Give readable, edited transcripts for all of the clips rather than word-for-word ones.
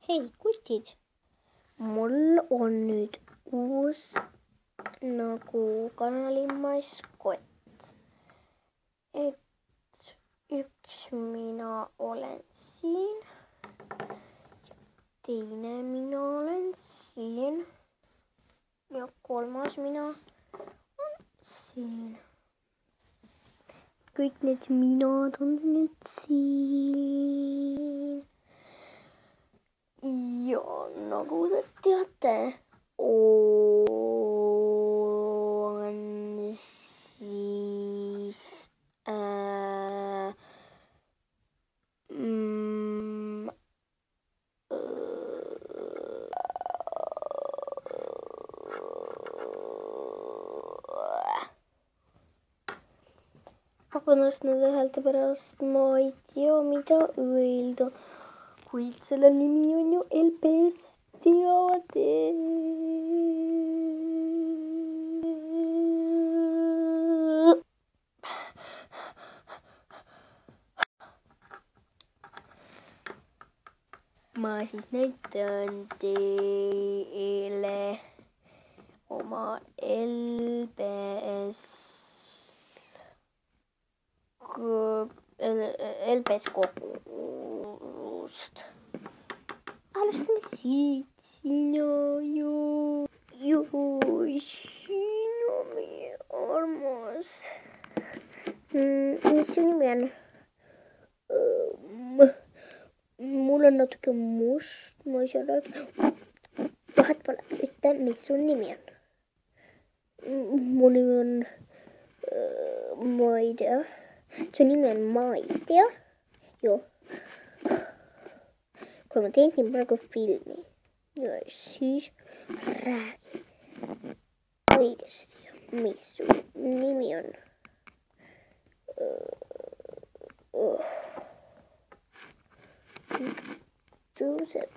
hei kutid, mul on nüüd uus nagu kanalimaskott. Et üks mina olen siin, teine mina olen siin ja kolmas mina on siin. Kõik need minad on nüüd siin. Ja nagu te teate, on siis vabandust nende häälte pärast, ma ei tea, mida öelda, kuid selle nimi on ju LPS teade. Ma siis näitan teile oma LPS kogust. Alustame siit, sina sina meie armas. Mis su nimi on? Mul on natuke must, ma ei saa rääkida. Vahepeal ütle, mis su nimi on. Mu nimi on, ma ei tea. Su nimi on ma ei tea. Joo. Kui ma teen siin praegu filmi ja siis räägi õigesti, mis su nimi on. Tõuseb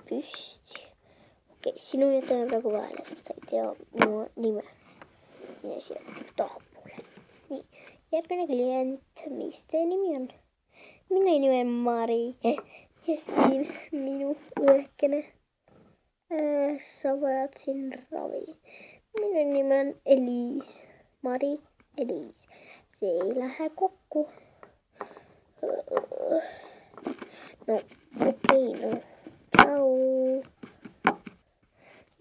püsti. Okei, sinu jätame praegu vahele, sest sa ei tea minu nime. Mine siia tahapoole. Nii, järgmine klient, mis teie nimi on? Minu nimi on Mari ja siin minu õekene. Sa vajad siin ravi. Minu nimi on Eliis. Mari, Eliis. See ei lähe kokku. No, okei, no. Tšau.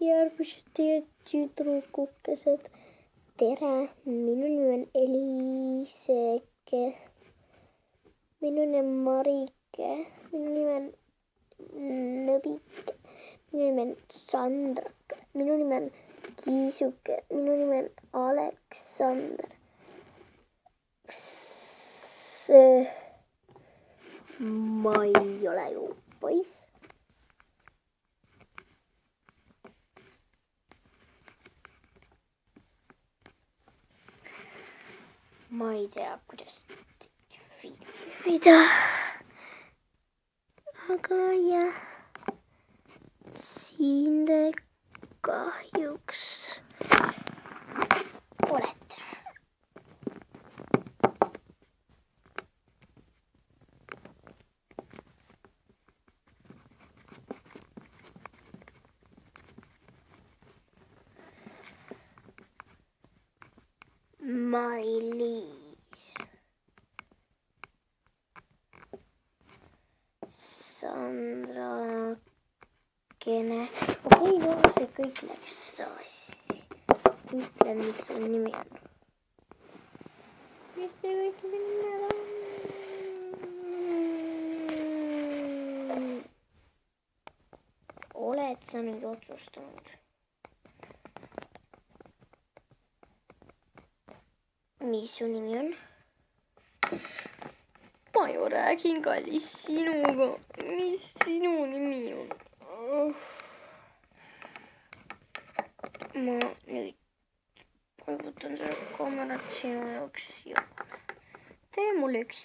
Järgmised teie tüdrukukesed. Tere, minu nimi on Eliiseke. Minu nimi on Marike. Minu nimi on Nõbike. Minu nimi on Sandrake. Minu nimi on Kiisuke. Minu nimi on Aleksander. Ma ei ole ju poiss. Ma ei tea, kuidas filmida. Aga jah, siin te kahjuks olete. Mari-Liis, Sandrakene. Okei, no see kõik läks sassi. Ütle, mis su nimi on. Mis te kõik nimed on? Oled sa nüüd otsustanud? Mis su nimi on? Ma ju räägin kallis sinuga. Mis sinu nimi on? Ma nüüd paigutan selle kaamerat sinu jaoks ja tee mulle üks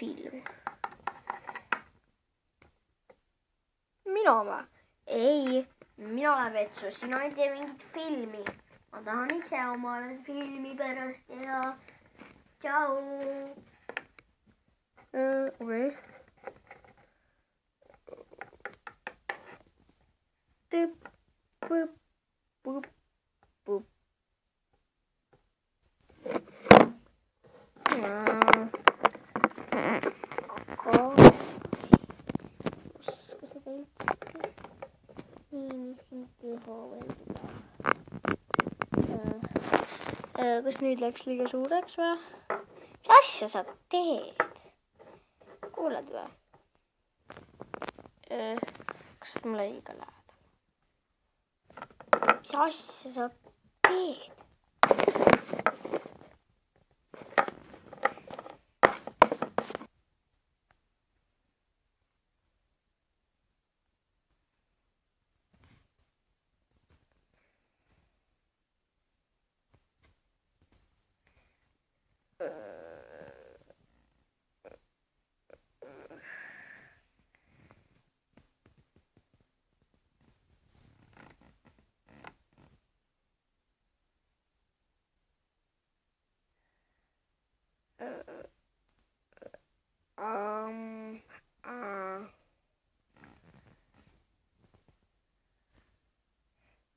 film. Mina või? Ei, mina olen vetsu, sina ei tee mingit filmi. Ma tahan ise omale filmi pärast teha. Tšau. Okei. Põp, põp, põp. Olisiko sitä itsekin? Niin siin tehoa. Kas nüüd läks liiga suureks või? Mis asja sa teed? Kuuled või? Kas mulle liiga lähedal? Mis asja sa teed?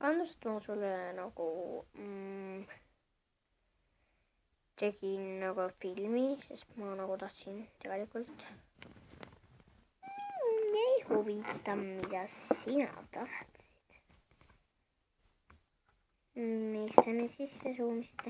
Andust ma sulle nagu tegin nagu filmi, sest ma nagu tahtsin tegelikult. Ei huvita, mida sina tahtsid. Miks te nüüd sisse suumisite?